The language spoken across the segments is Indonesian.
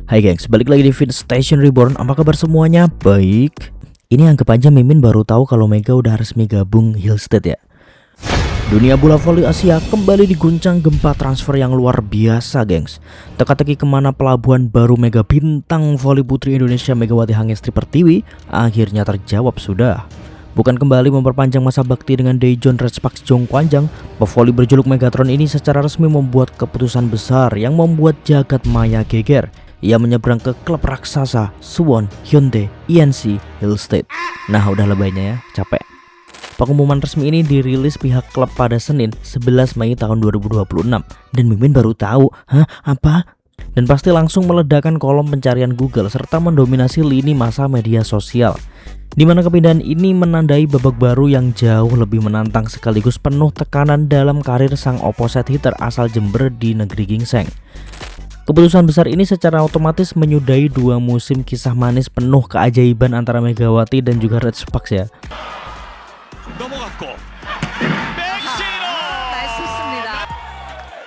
Hai gengs, balik lagi di Feed Station Reborn. Apa kabar semuanya? Baik. Ini anggap aja Mimin baru tahu kalau Mega udah resmi gabung Hillstead ya. Dunia bola voli Asia kembali diguncang gempa transfer yang luar biasa gengs. Teka-teki kemana pelabuhan baru mega bintang voli putri Indonesia Megawati Hangestri Pertiwi akhirnya terjawab sudah. Bukan kembali memperpanjang masa bakti dengan Daejeon Redsparks Jongkwanjang, pevoli berjuluk Megatron ini secara resmi membuat keputusan besar yang membuat jagat maya geger. Ia menyeberang ke klub raksasa Suwon Hyundai INC Hillstead. Nah udah lebaynya ya, capek. Pengumuman resmi ini dirilis pihak klub pada Senin 11 Mei tahun 2026 dan Mimin baru tahu, apa? Dan pasti langsung meledakkan kolom pencarian Google serta mendominasi lini masa media sosial. Di mana kepindahan ini menandai babak baru yang jauh lebih menantang sekaligus penuh tekanan dalam karir sang opposite hitter asal Jember di negeri gingseng. Keputusan besar ini secara otomatis menyudahi 2 musim kisah manis penuh keajaiban antara Megawati dan juga Redsparks ya.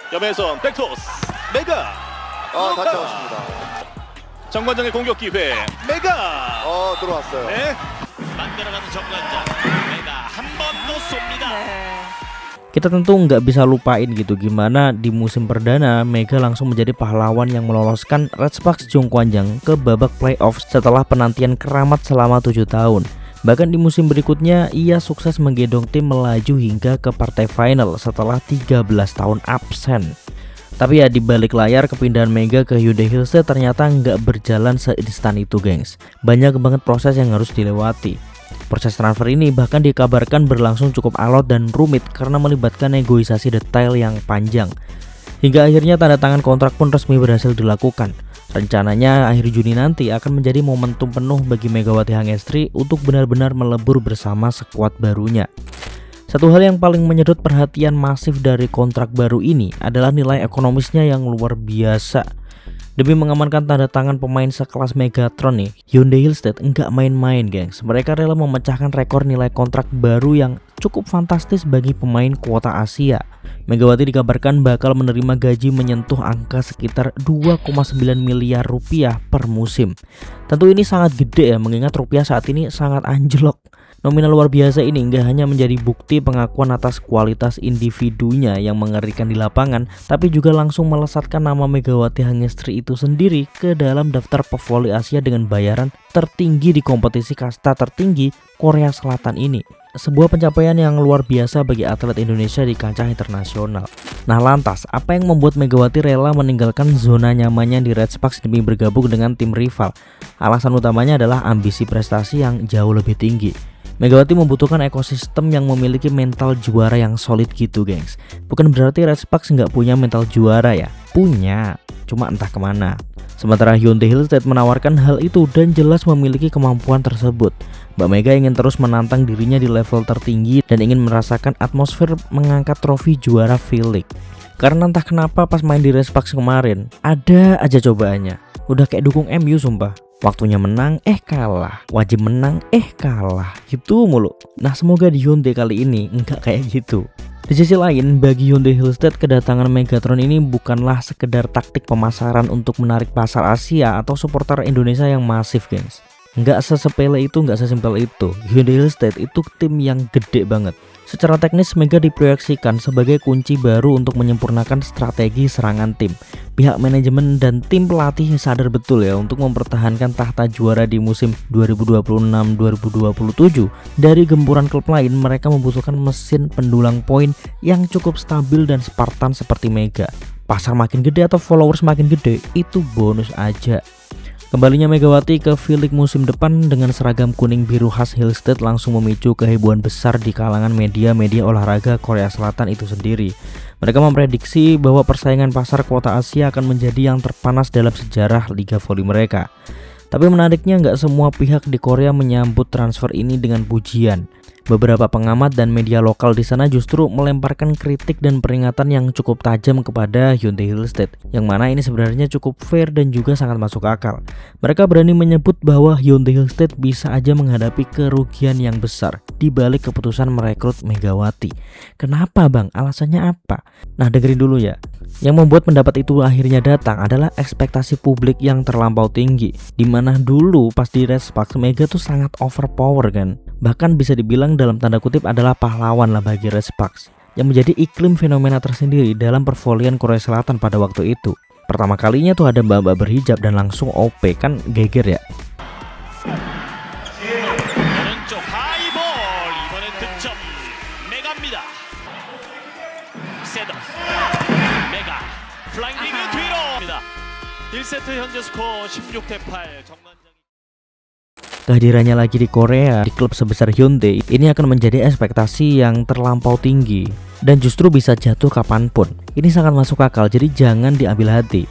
옆에서 백토스 메가 다시 나왔습니다. 정관장의 공격 기회 메가 들어왔어요. 네 만들어가는 정관장 메가 한 번 더 쏩니다. Kita tentu nggak bisa lupain gitu gimana di musim perdana Mega langsung menjadi pahlawan yang meloloskan Redsparks Jongkwanjang ke babak playoff setelah penantian keramat selama 7 tahun. Bahkan di musim berikutnya ia sukses menggendong tim melaju hingga ke partai final setelah 13 tahun absen. Tapi ya di balik layar kepindahan Mega ke Hyundai Hillstead ternyata nggak berjalan seinstan itu gengs. Banyak banget proses yang harus dilewati. Proses transfer ini bahkan dikabarkan berlangsung cukup alot dan rumit karena melibatkan negosiasi detail yang panjang. Hingga akhirnya tanda tangan kontrak pun resmi berhasil dilakukan. Rencananya akhir Juni nanti akan menjadi momentum penuh bagi Megawati Hangestri untuk benar-benar melebur bersama skuad barunya. Satu hal yang paling menyedot perhatian masif dari kontrak baru ini adalah nilai ekonomisnya yang luar biasa. Demi mengamankan tanda tangan pemain sekelas Megatron nih, Hyundai Hillstead enggak main-main gengs. Mereka rela memecahkan rekor nilai kontrak baru yang cukup fantastis bagi pemain kuota Asia. Megawati dikabarkan bakal menerima gaji menyentuh angka sekitar 2,9 miliar rupiah per musim. Tentu ini sangat gede ya, mengingat rupiah saat ini sangat anjlok. Nominal luar biasa ini enggak hanya menjadi bukti pengakuan atas kualitas individunya yang mengerikan di lapangan, tapi juga langsung melesatkan nama Megawati Hangestri itu sendiri ke dalam daftar pevoli Asia dengan bayaran tertinggi di kompetisi kasta tertinggi Korea Selatan ini. Sebuah pencapaian yang luar biasa bagi atlet Indonesia di kancah internasional. Nah lantas, apa yang membuat Megawati rela meninggalkan zona nyamannya di Redsparks demi bergabung dengan tim rival? Alasan utamanya adalah ambisi prestasi yang jauh lebih tinggi. Megawati membutuhkan ekosistem yang memiliki mental juara yang solid gitu gengs. Bukan berarti Redsparks nggak punya mental juara ya, punya, cuma entah kemana. Sementara Hyundai Hillstead menawarkan hal itu dan jelas memiliki kemampuan tersebut. Mbak Mega ingin terus menantang dirinya di level tertinggi dan ingin merasakan atmosfer mengangkat trofi juara V-League. Karena entah kenapa pas main di Redsparks kemarin, ada aja cobaannya. Udah kayak dukung MU sumpah. Waktunya menang, kalah. Wajib menang, kalah. Gitu mulu. Nah semoga di Hyundai kali ini enggak kayak gitu. Di sisi lain, bagi Hyundai Hillstead kedatangan Megatron ini bukanlah sekedar taktik pemasaran untuk menarik pasar Asia atau supporter Indonesia yang masif gengs. Nggak sesepele itu, nggak sesimpel itu. Hyundai Hillstead itu tim yang gede banget. Secara teknis Mega diproyeksikan sebagai kunci baru untuk menyempurnakan strategi serangan tim. Pihak manajemen dan tim pelatih sadar betul ya untuk mempertahankan tahta juara di musim 2026-2027. Dari gempuran klub lain mereka membutuhkan mesin pendulang poin yang cukup stabil dan Spartan seperti Mega. Pasar makin gede atau followers makin gede itu bonus aja. Kembalinya Megawati ke V-League musim depan dengan seragam kuning biru khas Hillstead langsung memicu kehebohan besar di kalangan media-media olahraga Korea Selatan itu sendiri. Mereka memprediksi bahwa persaingan pasar kuota Asia akan menjadi yang terpanas dalam sejarah liga voli mereka. Tapi menariknya nggak semua pihak di Korea menyambut transfer ini dengan pujian. Beberapa pengamat dan media lokal di sana justru melemparkan kritik dan peringatan yang cukup tajam kepada Hyundai Hillstead, yang mana ini sebenarnya cukup fair dan juga sangat masuk akal. Mereka berani menyebut bahwa Hyundai Hillstead bisa aja menghadapi kerugian yang besar di balik keputusan merekrut Megawati. Kenapa bang? Alasannya apa? Nah dengerin dulu ya. Yang membuat pendapat itu akhirnya datang adalah ekspektasi publik yang terlampau tinggi, dimana dulu pas di Red Sparks Mega tuh sangat overpower kan. Bahkan bisa dibilang dalam tanda kutip adalah pahlawan lah bagi Red Sparks, yang menjadi iklim fenomena tersendiri dalam pervolian Korea Selatan pada waktu itu. Pertama kalinya tuh ada mbak-mbak berhijab dan langsung OP, kan geger ya. 오른쪽 하이볼 이번엔 득점 메가입니다. 세더 메가 플라잉 리그 뒤로입니다. 1세트 현재 스코어 16대8 정관장이 Kehadirannya lagi di Korea di klub sebesar Hyundai ini akan menjadi ekspektasi yang terlampau tinggi dan justru bisa jatuh kapanpun. Ini sangat masuk akal, jadi jangan diambil hati.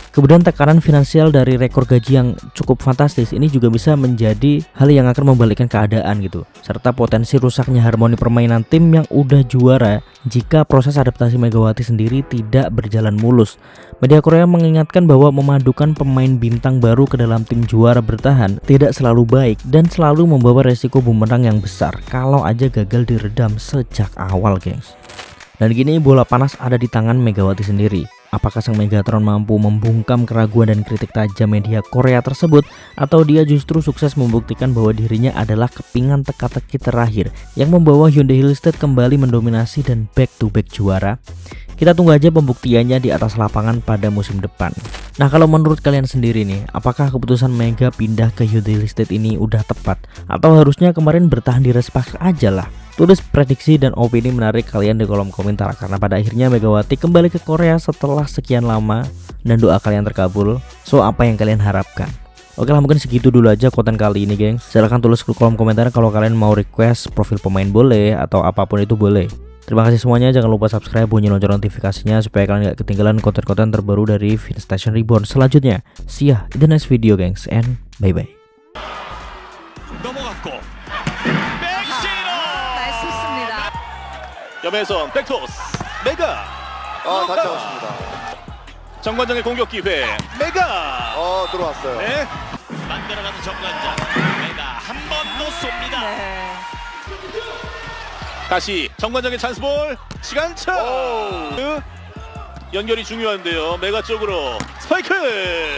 Kemudian tekanan finansial dari rekor gaji yang cukup fantastis ini juga bisa menjadi hal yang akan membalikkan keadaan gitu, serta potensi rusaknya harmoni permainan tim yang udah juara jika proses adaptasi Megawati sendiri tidak berjalan mulus. Media Korea mengingatkan bahwa memadukan pemain bintang baru ke dalam tim juara bertahan tidak selalu baik dan selalu membawa resiko bumerang yang besar kalau aja gagal diredam sejak awal, gengs. Dan gini bola panas ada di tangan Megawati sendiri. Apakah sang Megatron mampu membungkam keraguan dan kritik tajam media Korea tersebut, atau dia justru sukses membuktikan bahwa dirinya adalah kepingan teka-teki terakhir yang membawa Hyundai Hillstead kembali mendominasi dan back-to-back juara? Kita tunggu aja pembuktiannya di atas lapangan pada musim depan. Nah, kalau menurut kalian sendiri nih, apakah keputusan Mega pindah ke Hyundai Hillstead ini udah tepat, atau harusnya kemarin bertahan di Red Sparks aja lah? Tulis prediksi dan opini menarik kalian di kolom komentar, karena pada akhirnya Megawati kembali ke Korea setelah sekian lama dan doa kalian terkabul. So, apa yang kalian harapkan? Oke lah, mungkin segitu dulu aja konten kali ini, gengs. Silahkan tulis ke kolom komentar kalau kalian mau request profil pemain boleh, atau apapun itu boleh. Terima kasih semuanya, jangan lupa subscribe, bunyi lonceng notifikasinya supaya kalian gak ketinggalan konten-konten terbaru dari Vince Station Reborn selanjutnya. See ya in the next video, gengs, and bye-bye. 넘어갔고 백시로 맛있습니다. 염혜선 백토스 메가 다시 잡았습니다. 정관장의 공격 기회 메가 들어왔어요. 네 만들어가는 정관장 메가 한 번 더 쏩니다. 네. 다시 정관장의 찬스볼 시간차 연결이 중요한데요. 메가 쪽으로 스파이크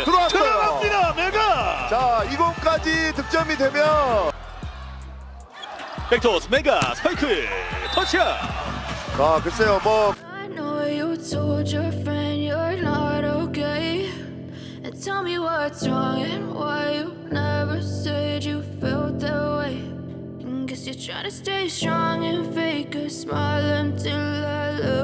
들어왔어요. 들어갑니다. 메가 자, 이공까지 득점이 되면 백토스 메가 스파이크 터치야 글쎄요, 뭐 I know you told your friend you're not okay. And tell me what's wrong and why you never said you felt that way. And guess you're trying to stay strong and fake a smile until I look